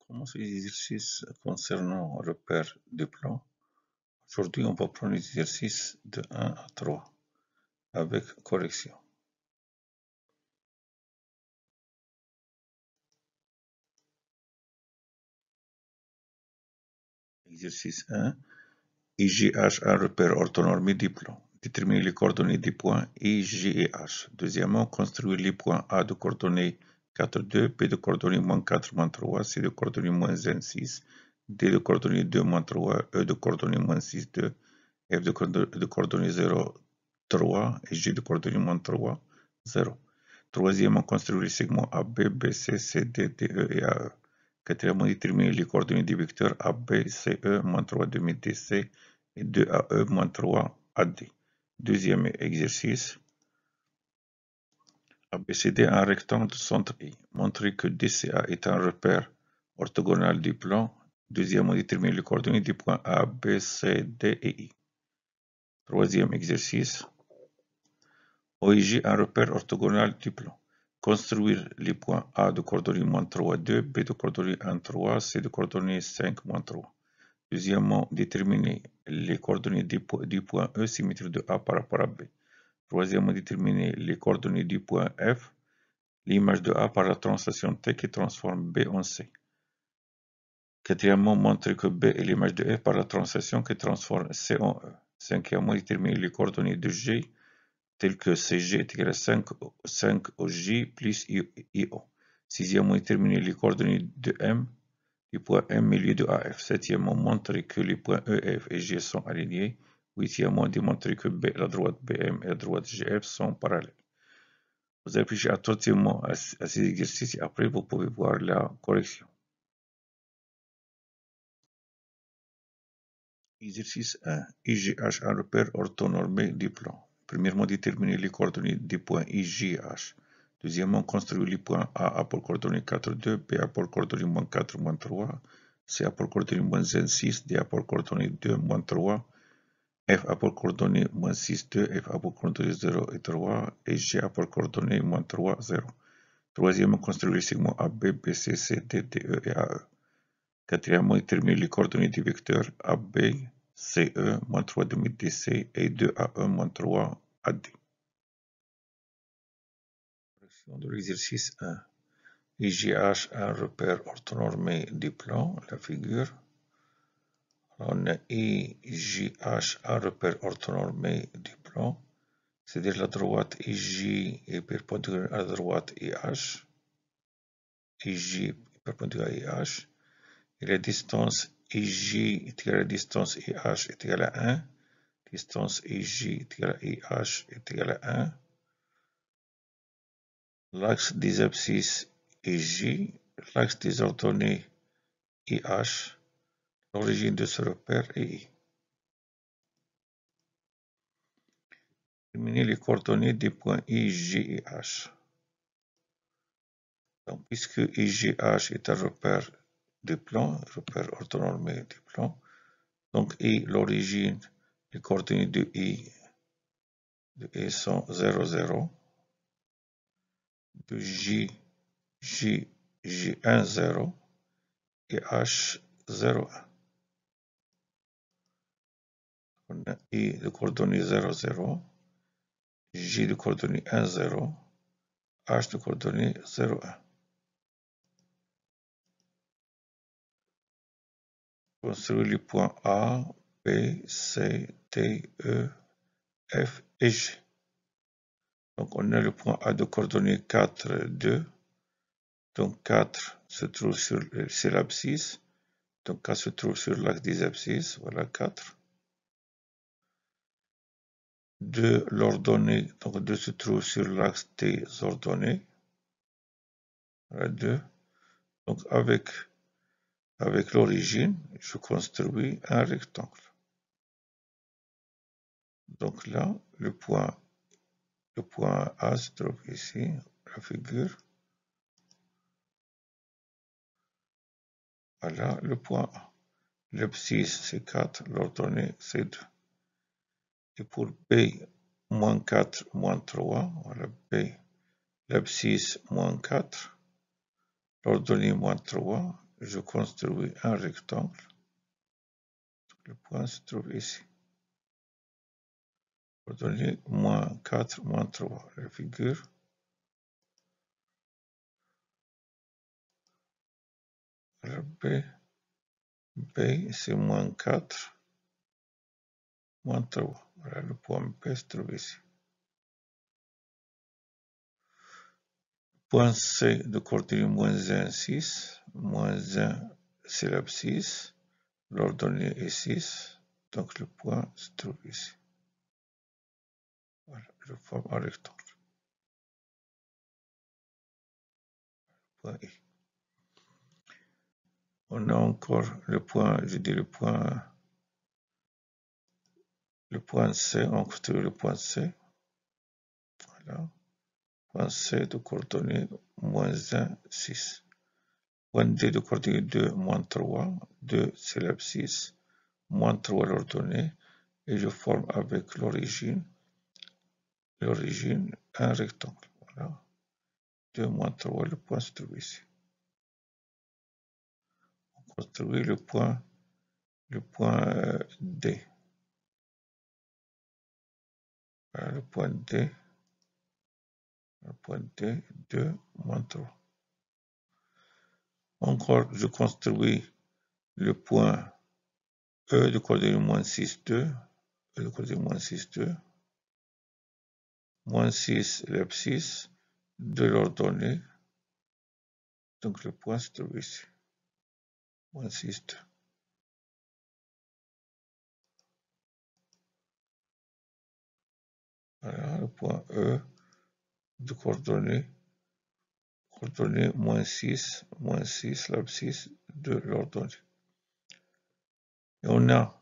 Commence les exercices concernant repère du plan. Aujourd'hui, on va prendre les exercices de 1 à 3 avec correction. Exercice 1. IGH, un repère orthonormé du plan. Déterminer les coordonnées des points I, J et H. Deuxièmement, construire les points A de coordonnées 4, 2, B de coordonnées moins 4, moins 3, C de coordonnées moins N, 6, D de coordonnées 2, moins 3, E de coordonnées moins 6, 2, F de coordonnées 0, 3 et G de coordonnées moins 3, 0. Troisièmement, construire les segments AB, BC, CD, DE et AE. Quatrièmement, déterminer les coordonnées des vecteurs AB, CE, moins 3 demi DC et 2AE, moins 3 AD. Deuxième exercice. ABCD est un rectangle de centre I. Montrer que DCA est un repère orthogonal du plan. Deuxièmement, déterminer les coordonnées des points A, B, C, D et I. Troisième exercice. OIJ, un repère orthogonal du plan. Construire les points A de coordonnées moins 3, 2, B de coordonnées 1, 3, C de coordonnées 5, moins 3. Deuxièmement, déterminer les coordonnées du point E symétrique de A par rapport à B. Troisièmement, déterminer les coordonnées du point F, l'image de A par la translation T qui transforme B en C. Quatrièmement, montrer que B est l'image de F par la translation qui transforme C en E. Cinquièmement, déterminer les coordonnées de G telles que CG est égal à 5 OJ plus IO. Sixièmement, déterminer les coordonnées de M du point M milieu de AF. Septièmement, montrer que les points EF et G sont alignés. Huitièmement, démontrer que la droite BM et la droite GF sont parallèles. Vous réfléchissez attentivement à ces exercices et après vous pouvez voir la correction. Exercice 1. IGH, un repère orthonormé du plan. Premièrement, déterminer les coordonnées des points IGH. Deuxièmement, construire les points A pour coordonnées 4, 2, B pour coordonnées moins 4, moins 3, C pour coordonnées moins N, 6, D pour coordonnées 2, moins 3, F pour coordonnées moins 6, 2, F pour coordonnées 0 et 3, et G pour coordonnées moins 3, 0. Troisièmement, construire les segments AB, BC, CD, DE et AE. Quatrièmement, déterminer les coordonnées des vecteurs AB, CE, moins 3 demi DC et 2AE, moins 3 AD. Correction de l'exercice 1. IGH, un repère orthonormé du plan, la figure. On a IGH, un repère orthonormé du plan. C'est-à-dire la droite IJ est perpendiculaire à la droite IH. IJ est perpendiculaire à IH. Et la distance IJ est égale à la distance IH est égale à 1. Distance IJ est égale à IH est égale à 1. L'axe des abscisses IJ, l'axe des ordonnées IH, l'origine de ce repère est I. Déterminer les coordonnées des points I, J et H. Donc, puisque IGH est un repère du plan, repère orthonormé du plan, donc I, l'origine, les coordonnées de I sont 0, 0, de J, 1, 0, et H, 0, 1. On a I de coordonnées 0, 0, J de coordonnées 1, 0, H de coordonnées 0, 1. Construire les points A, B, C, D, E, F et G. Donc on a le point A de coordonnées 4, 2. Donc 4 se trouve sur l'abscisse. Donc 4 se trouve sur l'axe des abscisses. Voilà 4. 2, l'ordonnée. Donc 2 se trouve sur l'axe des ordonnées. Voilà 2. Donc avec l'origine, je construis un rectangle. Donc là, le point A se trouve ici, la figure. Voilà le point A. L'abscisse c'est 4, l'ordonnée c'est 2. Et pour B, moins 4, moins 3, voilà B, l'abscisse moins 4, l'ordonnée moins 3, je construis un rectangle. Le point se trouve ici. Coordonnées moins 4, moins 3. La figure. Alors B c'est moins 4, moins 3. Voilà, le point B se trouve ici. Point C de coordonnées moins 1, 6. Moins 1, c'est l'abscisse. L'ordonnée est 6. Donc le point se trouve ici. Voilà, je forme un rectangle. Point I. On a encore le point, je dis le point C, on construit le point C. Voilà. Point C de coordonnées moins 1, 6. Point D de coordonnées 2, moins 3. 2, c'est l'abscisse. Moins 3 l'ordonnée. Et je forme avec l'origine un rectangle. Voilà. 2 moins 3, le point se trouve ici. On construit le point D. Voilà, le point D. 2 moins 3. Encore, je construis le point E de coordonnée moins 6, 2. E de coordonnée moins 6, 2. Moins 6, l'abscisse de l'ordonnée. Donc le point se trouve ici. Moins 6, 2. Voilà, le point E de coordonnée moins 6, l'abscisse de l'ordonnée. Et on a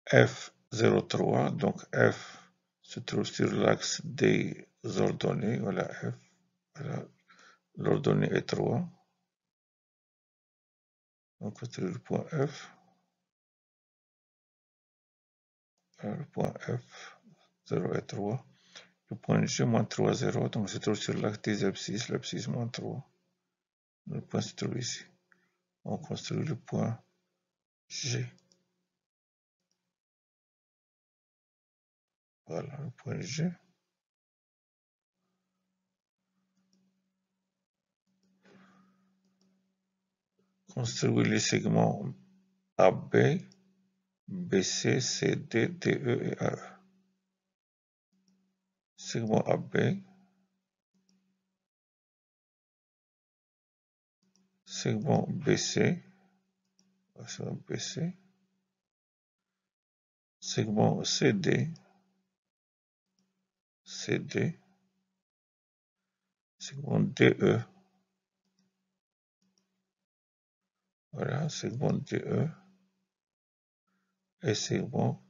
F03, donc F se trouve sur l'axe des ordonnées. Voilà F. Voilà, l'ordonnée est 3. On construit le point F. Voilà, le point F, 0 et 3. Le point G, moins 3, 0. Donc se trouve sur l'axe des abscisses, l'abscisse moins 3. Le point se trouve ici. On construit le point G. Voilà, le point G. Construire les segments AB, BC, CD, DE et AE. Segment AB, segment BC, segment CD, segment DE, voilà, segment DE, et segment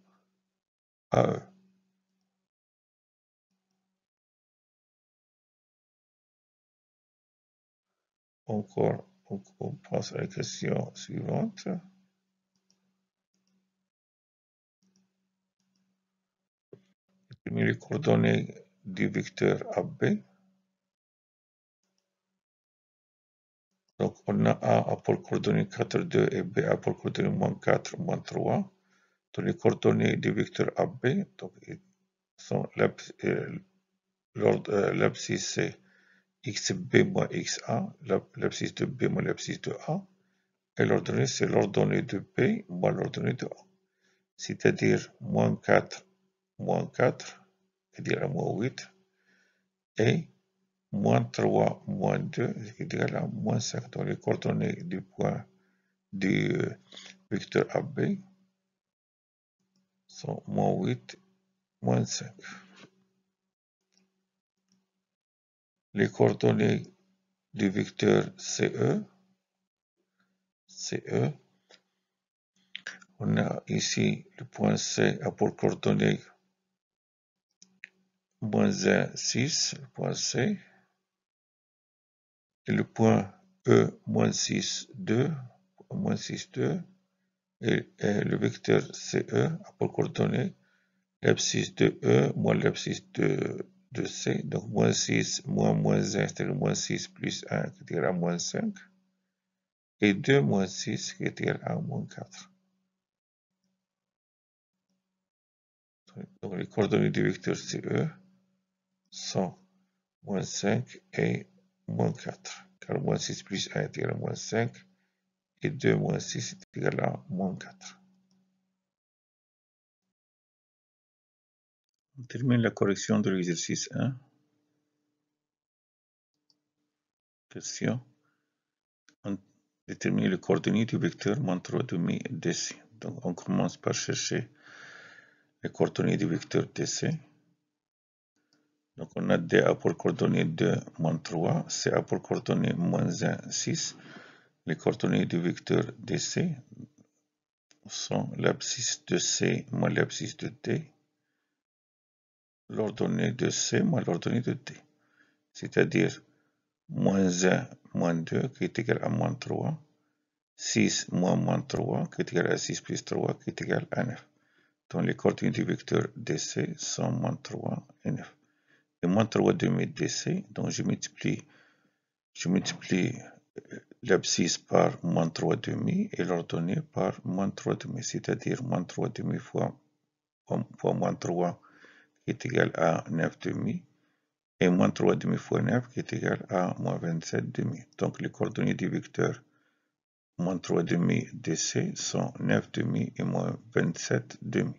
AE. Encore, on passe à la question suivante. Déterminer les coordonnées du vecteur AB. Donc, on a A pour coordonnées 4, 2 et B A pour coordonnées moins 4, moins 3. Donc, les coordonnées du vecteur AB donc, sont l'abscisse c'est xb moins xa, l'abscisse de B moins l'abscisse de A, et l'ordonnée c'est l'ordonnée de B moins l'ordonnée de A. C'est-à-dire moins 4, c'est-à-dire à moins 8, et moins 3, moins 2, c'est-à-dire à moins 5. Donc les coordonnées du point du vecteur AB sont moins 8, moins 5. Les coordonnées du vecteur CE, on a ici le point C a pour coordonnées moins 1, 6, le point C, et le point E, moins 6, 2, et le vecteur CE a pour coordonnées l'abscisse de E moins l'abscisse de C, donc moins 6 moins 1, c'est-à-dire moins 6 plus 1, c'est-à-dire moins 5. et 2 moins 6 qui est égal à moins 4. Donc les coordonnées du vecteur CE sont moins 5 et moins 4, car moins 6 plus 1 est égal à moins 5, et 2 moins 6 est égal à moins 4. On termine la correction de l'exercice 1. Question. On détermine les coordonnées du vecteur moins 3,5 DC. Donc on commence par chercher les coordonnées du vecteur DC. Donc on a DA pour coordonnées 2, moins 3, CA pour coordonnées moins 1, 6. Les coordonnées du vecteur DC sont l'abscisse de C moins l'abscisse de D, l'ordonnée de C moins l'ordonnée de D, c'est-à-dire moins 1 moins 2 qui est égal à moins 3, 6 moins 3 qui est égal à 6 plus 3 qui est égal à 9. Donc les coordonnées du vecteur DC sont moins 3 et 9. Et moins 3 demi DC, donc je multiplie l'abscisse par moins 3 demi et l'ordonnée par moins 3 demi, c'est-à-dire moins 3 demi fois moins 3 qui est égal à 9 demi et moins 3 demi fois 9 qui est égal à moins 27 demi. Donc les coordonnées du vecteur moins 3 demi DC sont 9 demi et moins 27 demi.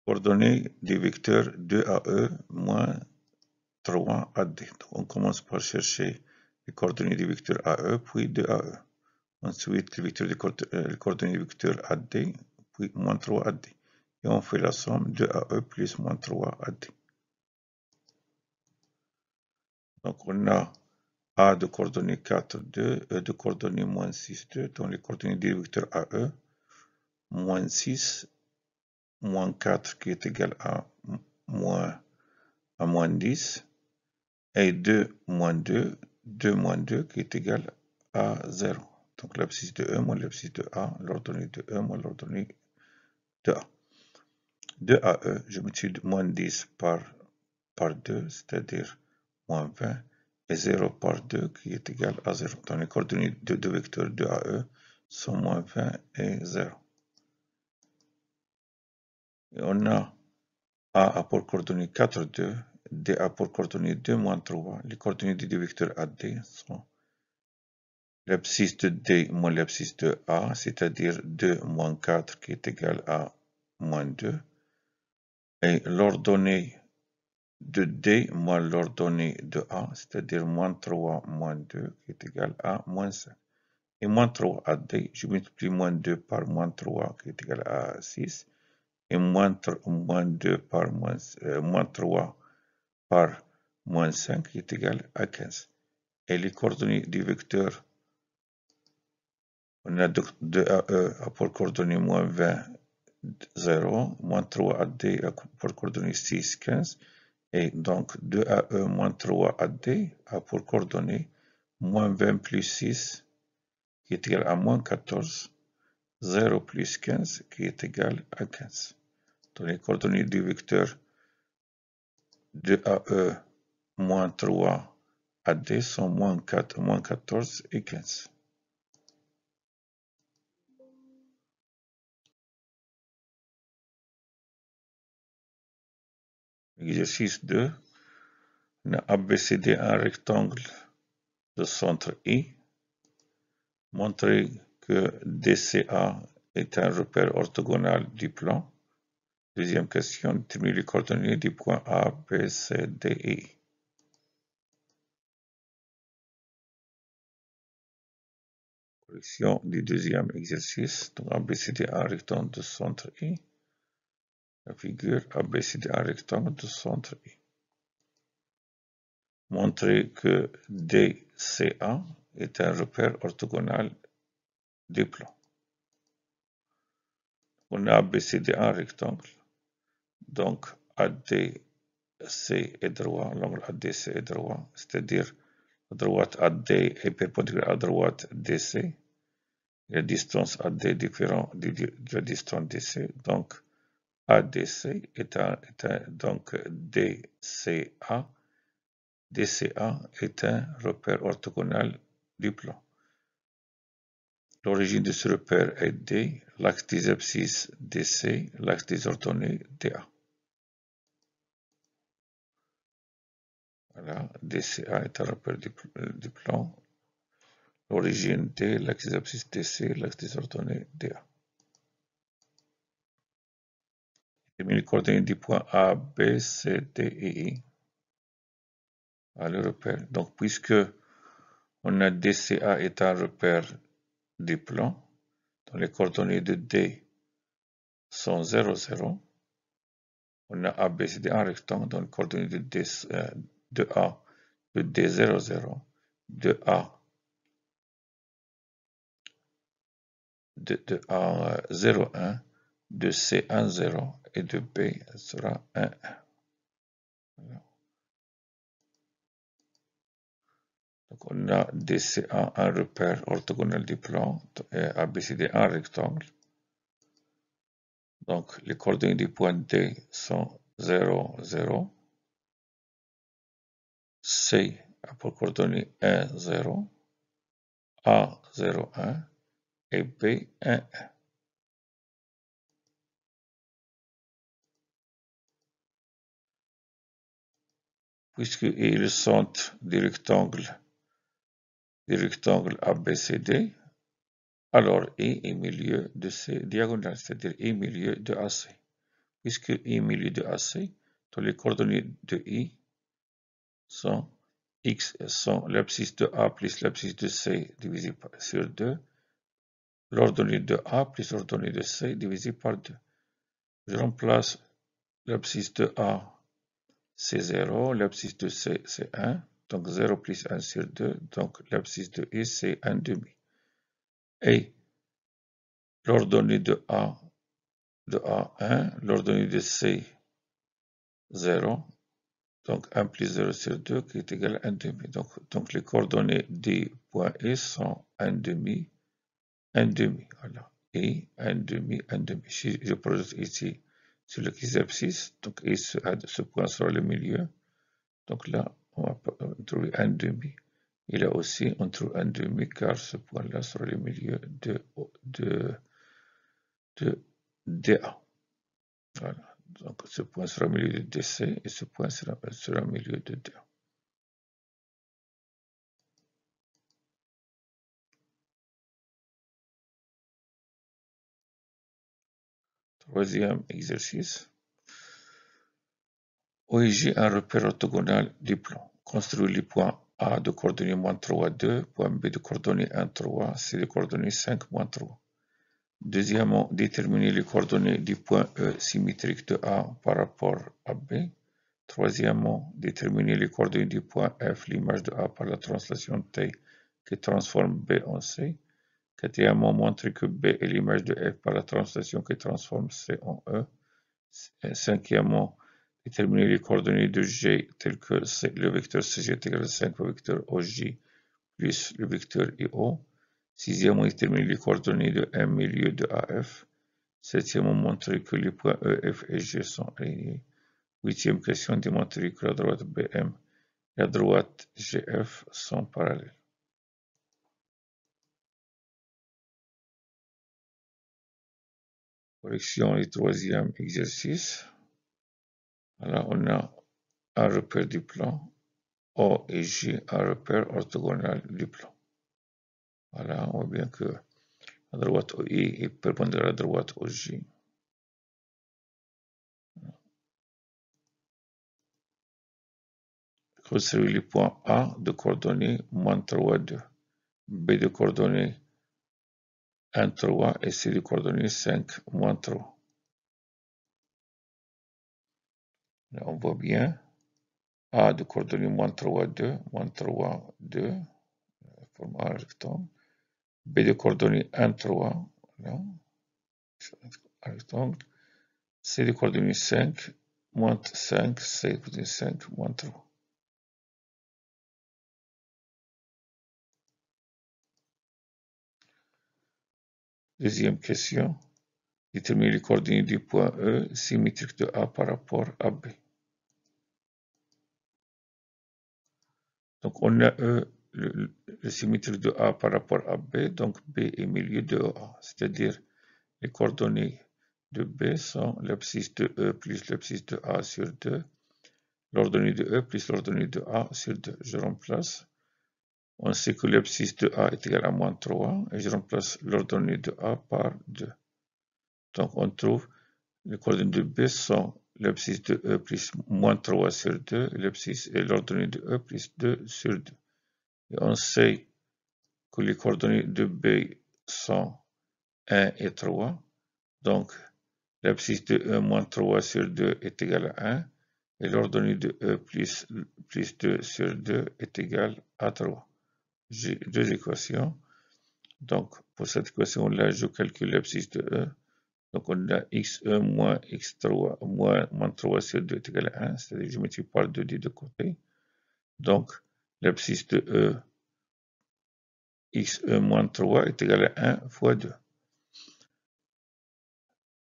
Coordonnées du vecteur 2AE moins 3AD. Donc on commence par chercher les coordonnées du vecteur AE puis 2AE. Ensuite les coordonnées du vecteur AD puis moins 3AD. Et on fait la somme de AE plus moins 3AD. Donc on a A de coordonnées 4, 2, E de coordonnées moins 6, 2, donc les coordonnées du vecteur AE, moins 6, moins 4 qui est égal à moins 10, et 2 moins 2, 2 moins 2 qui est égal à 0. Donc l'abscisse de E moins l'abscisse de A, l'ordonnée de E moins l'ordonnée de A. De AE, je multiplie moins 10 par 2, c'est-à-dire moins 20, et 0 par 2 qui est égal à 0. Donc les coordonnées de deux vecteurs de AE sont moins 20 et 0. Et on a A pour coordonnées 4, 2, DA pour coordonnées 2, moins 3. Les coordonnées des deux vecteurs AD sont l'abscisse de D moins l'abscisse de A, c'est-à-dire 2 moins 4 qui est égal à moins 2. Et l'ordonnée de D moins l'ordonnée de A, c'est-à-dire moins 3 moins 2 qui est égal à moins 5. Et moins 3 à D, je multiplie moins 2 par moins 3 qui est égal à 6. Et moins 2 par moins 3 par moins 5 qui est égal à 15. Et les coordonnées du vecteur, on a 2AE pour coordonnées moins 20, 0, moins 3 à D pour coordonnées 6, 15. Et donc 2AE moins 3 à D a pour coordonnées moins 20 plus 6 qui est égal à moins 14, 0 plus 15 qui est égal à 15. Donc les coordonnées du vecteur 2AE moins 3 à D sont moins 4, moins 14 et 15. Exercice 2. On a ABCD un rectangle de centre I. Montrer que DCA est un repère orthogonal du plan. Deuxième question, déterminer les coordonnées du point A, B, C, D et I. Correction du deuxième exercice. Donc ABCD un rectangle de centre I. La figure ABCD un rectangle de centre I. Montrer que DCA est un repère orthogonal du plan. On a ABCD un rectangle. Donc ADC est droit, l'angle ADC est droit, c'est-à-dire à droite AD est perpendiculaire à droite DC. La distance AD est différente de la distance DC. Donc ADC donc DCA DCA est un repère orthogonal du plan. L'origine de ce repère est D, l'axe des abscisses DC, l'axe des ordonnées DA. Voilà, DCA est un repère du plan. L'origine D, l'axe des abscisses DC, l'axe des ordonnées DA. Détermine les coordonnées des points A, B, C, D et I. Le repère. Donc, puisque on a DCA est un repère du plan, dont les coordonnées de D sont 0, 0, on a A, B, C, D un rectangle, dont les coordonnées de D, de A, de D 0, 0, de A, de A 0, 1, de C 1, 0 et de B sera 1, 1. Voilà. Donc on a DCA un repère orthogonal du plan et ABCD un rectangle. Donc les coordonnées du point D sont 0, 0. C a pour coordonnées 1, 0. A 0, 1 et B 1, 1. Puisqu'ils sont des rectangles ABCD, alors I est milieu de ces diagonales, c'est-à-dire I milieu de AC. Puisque I est milieu de AC, tous les coordonnées de I sont X sont l'abscisse de A plus l'abscisse de C divisé sur 2, l'ordonnée de A plus l'ordonnée de C divisé par 2. Je remplace l'abscisse de A, c'est 0, l'abscisse de C, c'est 1, donc 0 plus 1 sur 2, donc l'abscisse de I, c'est 1 demi. Et l'ordonnée de A 1, l'ordonnée de C 0, donc 1 plus 0 sur 2 qui est égal à 1 demi. Donc les coordonnées des points I sont 1 demi, 1 demi, voilà. Et 1 demi, 1 demi. Si je projette ici sur le abscisse, donc et ce point sera le milieu. Donc là, on va trouver 1 demi. Et là aussi, on trouve 1 demi car ce point-là sera le milieu de DA. Voilà. Donc ce point sera au milieu de DC et ce point sera au milieu de DA. Troisième exercice. OIG un repère orthogonal du plan. Construire les points A de coordonnées moins 3, 2, point B de coordonnées 1, 3, C de coordonnées 5, moins 3. Deuxièmement, déterminer les coordonnées du point E symétrique de A par rapport à B. Troisièmement, déterminer les coordonnées du point F, l'image de A par la translation T qui transforme B en C. Quatrièmement, montrer que B est l'image de F par la translation qui transforme C en E. Cinquièmement, déterminer les coordonnées de G telles que le vecteur CG est égal à 5 au vecteur OJ plus le vecteur IO. Sixièmement, déterminer les coordonnées de M milieu de AF. Septièmement, montrer que les points E, F et G sont alignés. Huitième question, démontrer que la droite BM et la droite GF sont parallèles. Correction du troisième exercice. Voilà, on a un repère du plan. O et J, un repère orthogonal du plan. Voilà, on voit bien que la droite OI est perpendiculaire à la droite OJ. Construire les points A de coordonnées moins 3, 2, B de coordonnées 1, 3 et C de coordonnées 5, moins 3. Là, on voit bien A de coordonnées moins 3, 2, moins 3, 2, forme un rectangle. B de coordonnées 1, 3, là, un rectangle. C de coordonnées 5, moins 5, C de coordonnées 5, moins 3. Deuxième question. Déterminer les coordonnées du point E symétrique de A par rapport à B. Donc, on a le symétrique de A par rapport à B, donc B est milieu de A, c'est-à-dire les coordonnées de B sont l'abscisse de E plus l'abscisse de A sur 2, l'ordonnée de E plus l'ordonnée de A sur 2. Je remplace. On sait que l'abscisse de A est égal à moins 3 et je remplace l'ordonnée de A par 2. Donc, on trouve les coordonnées de B sont l'abscisse de E plus moins 3 sur 2 et l'ordonnée de E plus 2 sur 2. Et on sait que les coordonnées de B sont 1 et 3. Donc, l'abscisse de E moins 3 sur 2 est égal à 1. Et l'ordonnée de E plus 2 sur 2 est égal à 3. J'ai deux équations. Donc, pour cette équation-là, je calcule l'abscisse de E. Donc, on a xe moins x3 moins 3 sur 2 est égal à 1. C'est-à-dire que je multiplie par 2 des deux côtés. Donc, l'abscisse de E, xe moins 3 est égal à 1 fois 2.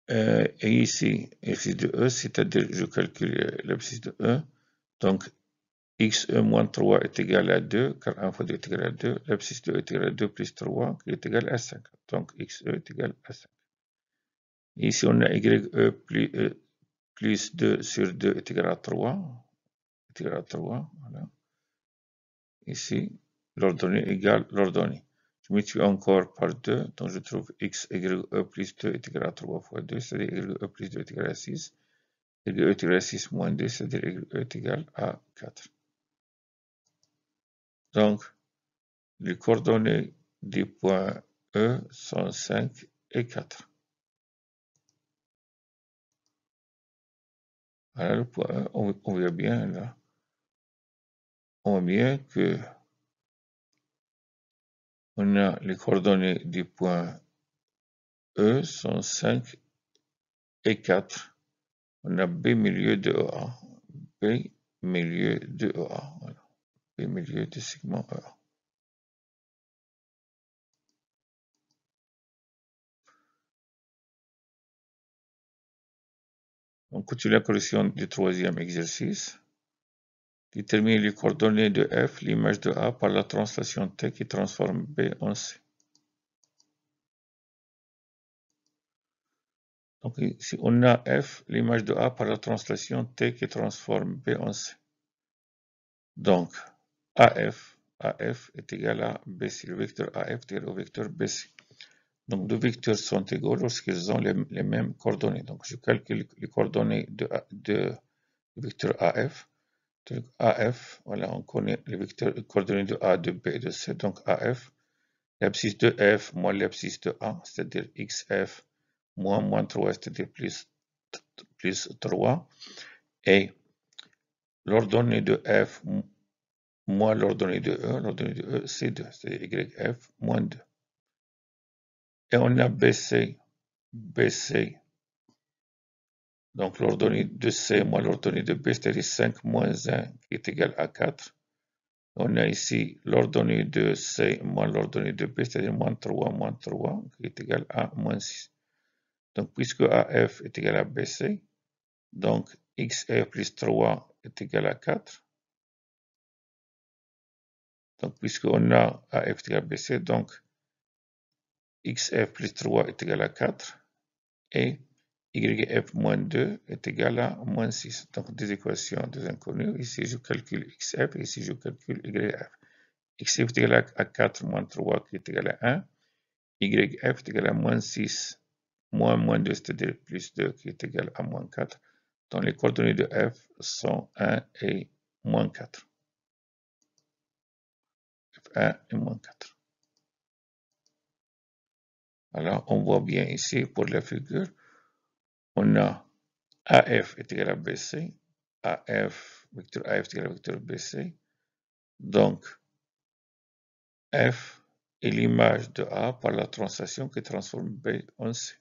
Et ici, l'abscisse de E, c'est-à-dire je calcule l'abscisse de E. Donc, xe moins 3 est égal à 2, car 1 fois 2 est égal à 2. L'abscisse de E est égal à 2 plus 3, qui est égal à 5. Donc, xe est égal à 5. Ici, on a ye plus 2 sur 2 est égal à 3. Est égal à 3, voilà. Ici, l'ordonnée égale l'ordonnée. Je multiplie encore par 2, donc je trouve x y e plus 2 est égal à 3 fois 2, c'est-à-dire y e plus 2 est égal à 6. Y e est égal à 6 moins 2, c'est-à-dire y e est égal à 4. Donc, les coordonnées des points E sont 5 et 4. Voilà le point E, on voit bien là. On voit bien que on a les coordonnées du point E sont 5 et 4. On a B milieu de EA. B milieu de EA. Voilà. B milieu de segment EA. On continue la correction du troisième exercice. Déterminer les coordonnées de F, l'image de A, par la translation T qui transforme B en C. Donc ici, on a F, l'image de A, par la translation T qui transforme B en C. Donc, AF est égal à BC. Le vecteur AF est égal au vecteur BC. Donc, deux vecteurs sont égaux lorsqu'ils ont les mêmes coordonnées. Donc, je calcule les coordonnées du vecteur AF. Donc, AF, voilà, on connaît les coordonnées de A, de B et de C. Donc, AF, l'abscisse de F moins l'abscisse de A, c'est-à-dire XF moins 3, c'est-à-dire plus 3. Et l'ordonnée de F moins l'ordonnée de E, c'est 2, c'est-à-dire YF moins 2. Et on a BC, donc l'ordonnée de C moins l'ordonnée de B, c'est-à-dire 5 moins 1 qui est égal à 4. On a ici l'ordonnée de C moins l'ordonnée de B, c'est-à-dire moins 3 qui est égal à moins 6. Donc puisque AF est égal à BC, donc XF plus 3 est égal à 4. Donc puisqu'on a AF est égal à BC, donc XF plus 3 est égal à 4. Et YF moins 2 est égal à moins 6. Donc, des équations, des inconnues. Ici, je calcule XF et ici, je calcule YF. XF est égal à 4 moins 3 qui est égal à 1. YF est égal à moins 6 moins 2, c'est-à-dire plus 2 qui est égal à moins 4. Donc, les coordonnées de F sont 1 et moins 4. F1 et moins 4. Alors, on voit bien ici pour la figure, on a AF est égal à BC, vecteur AF est égal à vecteur BC. Donc, F est l'image de A par la translation qui transforme B en C.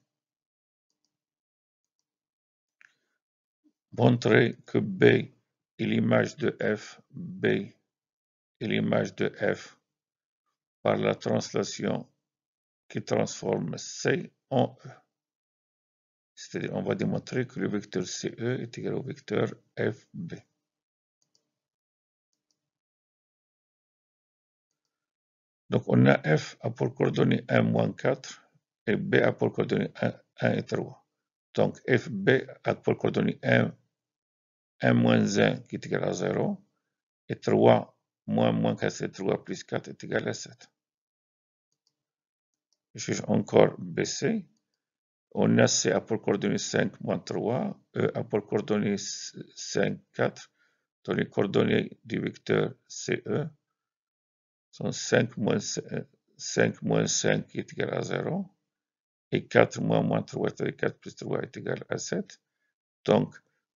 Montrer que B est l'image de F, B est l'image de F par la translation qui transforme C en E. C'est-à-dire, on va démontrer que le vecteur CE est égal au vecteur FB. Donc, on a F a pour coordonnées 1, moins 4, et B a pour coordonnées 1 et 3. Donc, FB a pour coordonnées 1, moins 1 qui est égal à 0, et 3 moins 4, c'est 3 plus 4 est égal à 7. Je vais encore baisser. On a C a pour coordonnées 5, moins 3, E a pour coordonnées 5, 4. Donc, les coordonnées du vecteur CE sont 5 moins 5 qui est égal à 0. Et 4 moins 3, c'est-à-dire 4 plus 3 est égal à 7. Donc,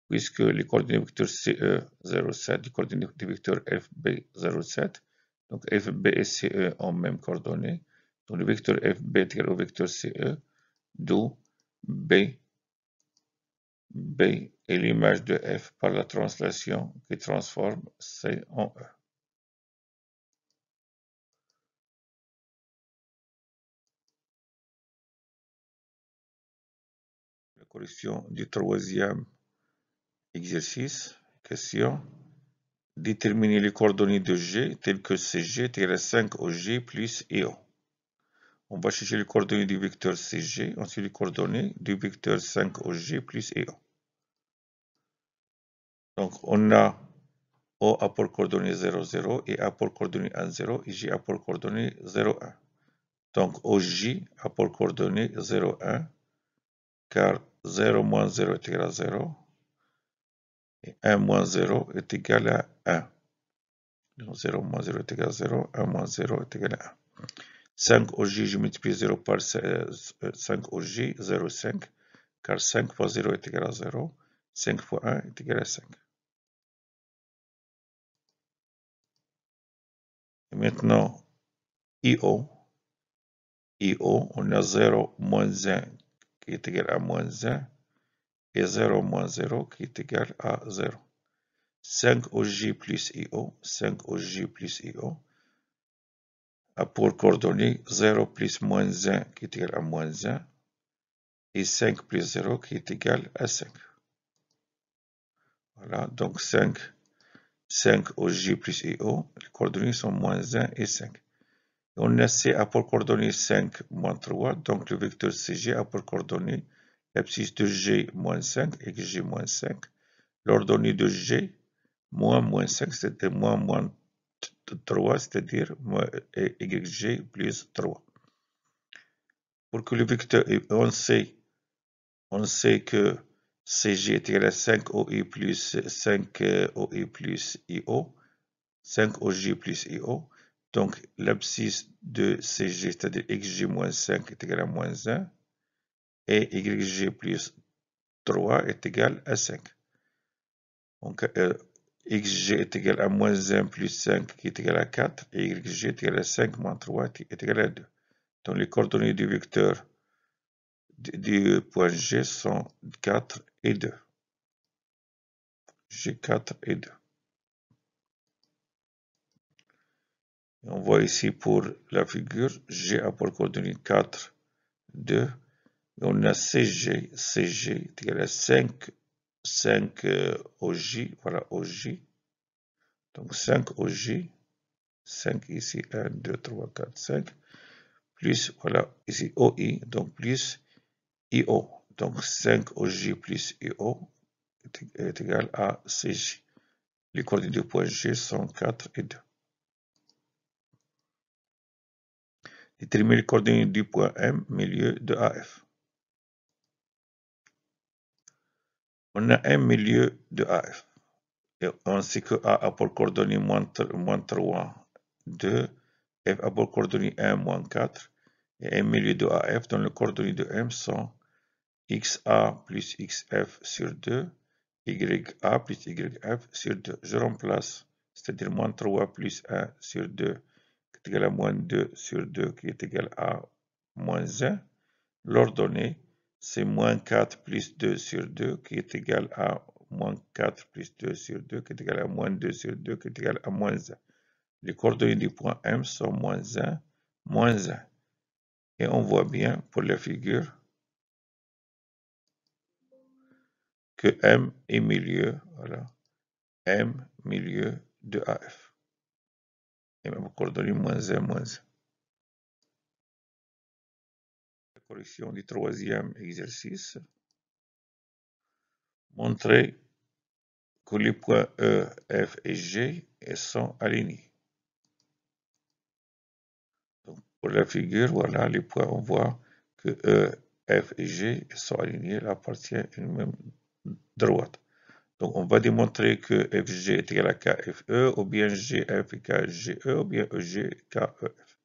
puisque les coordonnées du vecteur CE 0,7, les coordonnées du vecteur FB 0,7, donc FB et CE ont même coordonnées. Donc le vecteur FB est égal au vecteur CE, d'où B est l'image de F par la translation qui transforme C en E. La correction du troisième exercice, question. Déterminer les coordonnées de G telles que CG égale à 5 au G plus EO. On va chercher les coordonnées du vecteur CG, ensuite les coordonnées du vecteur 5 au G plus EO. Donc on a O a pour coordonnées 0, 0 et A pour coordonnées 1, 0 et J a pour coordonnées 0, 1. Donc OJ a pour coordonnées 0, 1 car 0 moins 0 est égal à 0 et 1 moins 0 est égal à 1. Donc 0 moins 0 est égal à 0, 1 moins 0 est égal à 1. 5 au J, je multiplie 0 par 5 au J, 0,5, car 5 fois 0 est égal à 0, 5 fois 1 est égal à 5. Et maintenant, IO, on a 0 moins 1 qui est égal à moins 1, et 0 moins 0 qui est égal à 0. 5 au J plus IO, 5 au J plus IO, a pour coordonnées 0 plus moins 1 qui est égal à moins 1, et 5 plus 0 qui est égal à 5. Voilà, donc 5 au J plus IO, les coordonnées sont moins 1 et 5. On a C a pour coordonnées 5 moins 3, donc le vecteur CG a pour coordonnées l'abscisse de G moins 5 et G moins 5. L'ordonnée de G moins 5, c'était moins 3, c'est-à-dire YG plus 3. Pour que le vecteur, on sait que CG est égal à 5 OI plus 5 OI plus IO, 5 OJ plus IO. Donc l'abscisse de CG, c'est-à-dire XG moins 5 est égal à moins 1 et YG plus 3 est égal à 5. Donc XG est égal à moins 1 plus 5 qui est égal à 4 et YG est égal à 5 moins 3 est égal à 2. Donc les coordonnées du vecteur du point G sont 4 et 2. G4 et 2. Et on voit ici pour la figure, G a pour coordonnées 4, 2. Et on a CG est égal à 5 OJ, voilà OJ. Donc 5 OJ, 5 ici, 1, 2, 3, 4, 5. Plus, voilà, ici OI, donc plus IO. Donc 5 OJ plus IO est égal à CJ. Les coordonnées du point G sont 4 et 2. Déterminer les coordonnées du point M, milieu de AF. On a un milieu de AF. Et on sait que A a pour coordonnées moins 3, 2, F a pour coordonnées 1, moins 4, et un milieu de AF dont les coordonnées de M sont XA plus XF sur 2, YA plus YF sur 2. Je remplace, c'est-à-dire moins 3 plus 1 sur 2 qui est égal à moins 2 sur 2 qui est égal à moins 1. L'ordonnée, c'est moins 4 plus 2 sur 2 qui est égal à moins 4 plus 2 sur 2 qui est égal à moins 2 sur 2 qui est égal à moins 1. Les coordonnées du point M sont moins 1, moins 1. Et on voit bien pour la figure que M est milieu, voilà, M milieu de AF. Et même coordonnées moins 1, moins 1. correction du troisième exercice. Montrer que les points E, F et G sont alignés. Donc, pour la figure, voilà les points, on voit que E, F et G sont alignés, là appartient à une même droite. Donc, on va démontrer que FG est égal à KFE, ou bien GF est KGE, ou bien EG est KEF.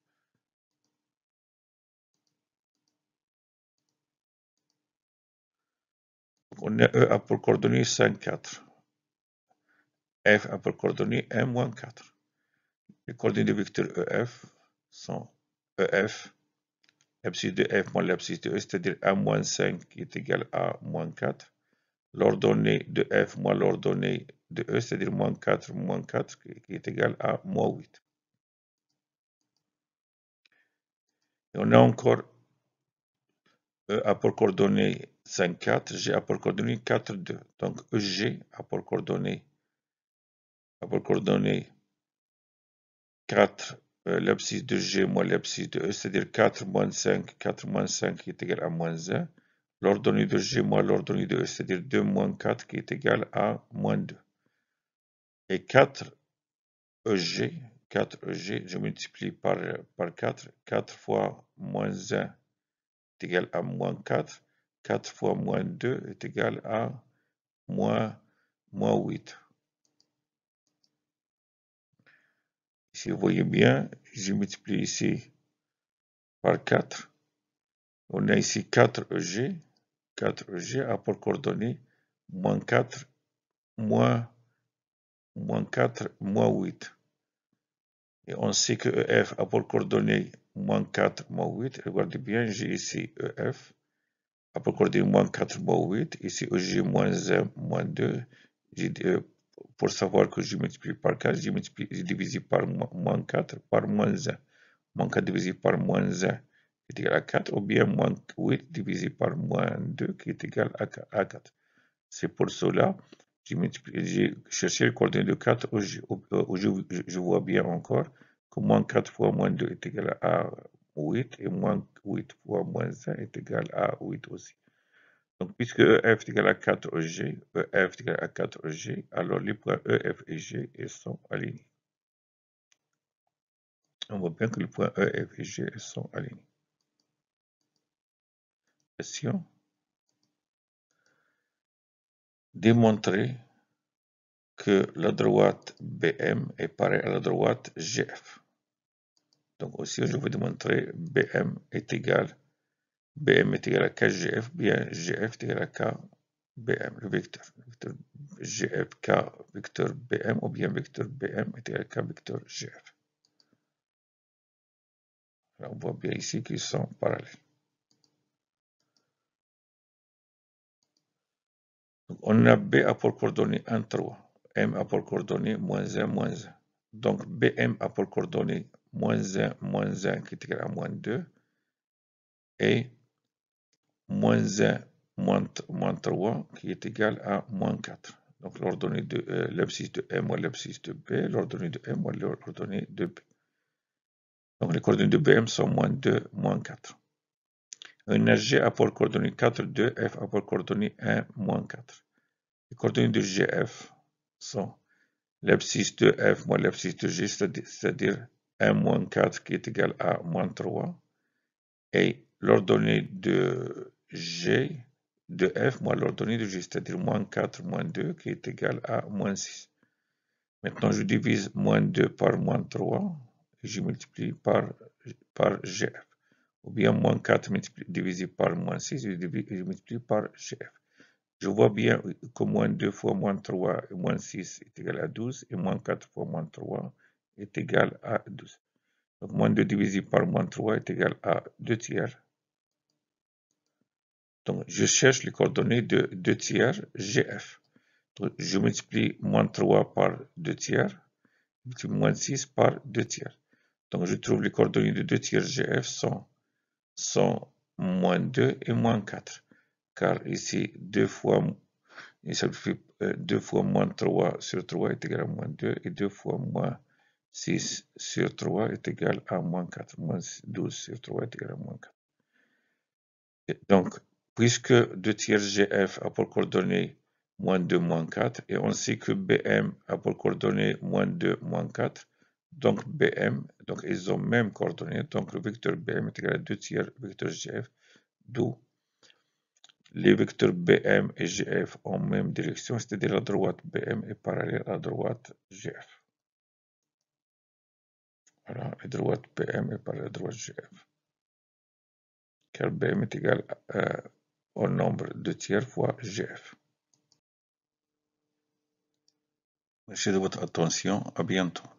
Donc, on a E a pour coordonnées 5, 4. F a pour coordonnées 1, moins 4. Les coordonnées de vecteur EF sont EF, l'abscisse de F moins l'abscisse de E, c'est-à-dire 1 moins 5 qui est égal à moins 4. L'ordonnée de F moins l'ordonnée de E, c'est-à-dire moins 4 qui est égal à moins 8. Et on a encore E a pour coordonnées 5, 4, G a pour coordonnées 4, 2. Donc EG a pour coordonnées 4, l'abscisse de G moins l'abscisse de E, c'est-à-dire 4 moins 5 qui est égal à moins 1. L'ordonnée de G moins l'ordonnée de E, c'est-à-dire 2 moins 4 qui est égal à moins 2. Et 4 EG, je multiplie par 4. 4 fois moins 1 est égal à moins 4. 4 fois moins 2 est égal à moins 8. Ici, vous voyez bien, je multiplie ici par 4. On a ici 4 EG. 4 EG a pour coordonnées moins 4, moins 4, moins 8. Et on sait que EF a pour coordonnées moins 4, moins 8. Regardez bien, j'ai ici EF a pour coordonnées moins 4, moins 8. Ici EG moins 1, moins 2. Pour savoir que je multiplie par 4, je divise par moins 4 par moins 1. Moins 4 divisé par moins 1 est égal à 4, ou bien moins 8 divisé par moins 2 qui est égal à 4. C'est pour cela que j'ai cherché le coordonnée de 4, où je vois bien encore que moins 4 fois moins 2 est égal à 8, et moins 8 fois moins 1 est égal à 8 aussi. Donc, puisque EF est égal à 4 EG, EF est égal à 4 EG, alors les points EF et G sont alignés. On voit bien que les points EF et G sont alignés. Question. Démontrer que la droite BM est pareille à la droite GF. Donc aussi, je vais démontrer BM est égal à KGF, bien GF est égal à KBM, le vecteur GF, K vecteur BM, ou bien vecteur BM est égal à K vecteur GF. Alors, on voit bien ici qu'ils sont parallèles. Donc, on a B a pour coordonnées 1, 3. M a pour coordonnées moins 1, moins 1. Donc, BM a pour coordonnées moins 1 qui est égal à moins 2. Et moins 1, moins 3 qui est égal à moins 4. Donc, l'ordonnée de l'abscisse de M moins l'abscisse de B, l'ordonnée de M moins l'ordonnée de B. Donc, les coordonnées de BM sont moins 2, moins 4. Un G a pour coordonnées 4, 2, F a pour coordonnées 1, moins 4. Les coordonnées de GF sont l'abscisse de F moins l'abscisse de G, c'est-à-dire 1 moins 4 qui est égal à moins 3. Et l'ordonnée de G de F moins l'ordonnée de G, c'est-à-dire moins 4 moins 2 qui est égal à moins 6. Maintenant, je divise moins 2 par moins 3 et je multiplie par GF. Ou bien moins 4 divisé par moins 6 et je multiplie par GF. Je vois bien que moins 2 fois moins 3 et moins 6 est égal à 12 et moins 4 fois moins 3 est égal à 12. Donc moins 2 divisé par moins 3 est égal à 2 tiers. Donc je cherche les coordonnées de 2 tiers GF. Donc, je multiplie moins 3 par 2 tiers, je multiplie moins 6 par 2 tiers. Donc je trouve les coordonnées de 2 tiers GF sont moins 2 et moins 4. Car ici, 2 fois moins 3 sur 3 est égal à moins 2 et 2 fois moins 6 sur 3 est égal à moins 4. Moins 12 sur 3 est égal à moins 4. Donc, puisque 2 tiers GF a pour coordonnée moins 2, moins 4, et on sait que BM a pour coordonnée moins 2, moins 4, donc BM, donc ils ont même coordonnées, donc le vecteur BM est égal à 2 tiers vecteur GF, d'où les vecteurs BM et GF en même direction, c'est-à-dire la droite BM est parallèle à la droite GF. Voilà, la droite BM est parallèle à la droite GF. Car BM est égal au nombre de tiers fois GF. Merci de votre attention, à bientôt.